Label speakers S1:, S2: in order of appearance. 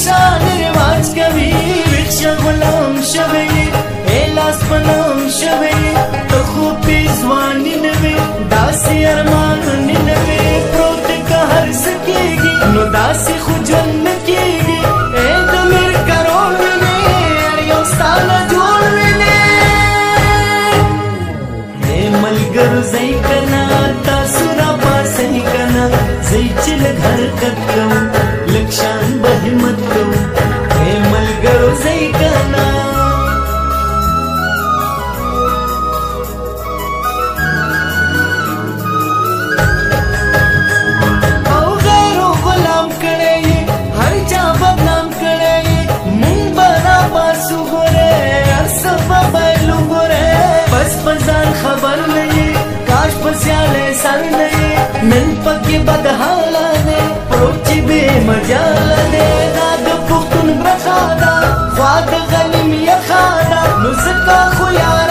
S1: شان رواج کوي رکشا غلام شوی الاس پنام شوی تو خو پیزوانی نوی داسی ارمان نوی پروت که هر سکیگی نو داسی خو جن کیگی اے دمیر کرول وینی اریو ستانا جول وینی اے ملگر زی کنا تاسو را پاسی کنا زی چل گھر کت کو لکشان بہمت کو اے ملگر زی کنا खबर नहीं काश पस्याले सर नहीं नन पकी बदहाला ने प्रोची बे मजाला ने नाद पुख्तुन ब्रखादा ख्वाद गनिम यखादा नुसका खुया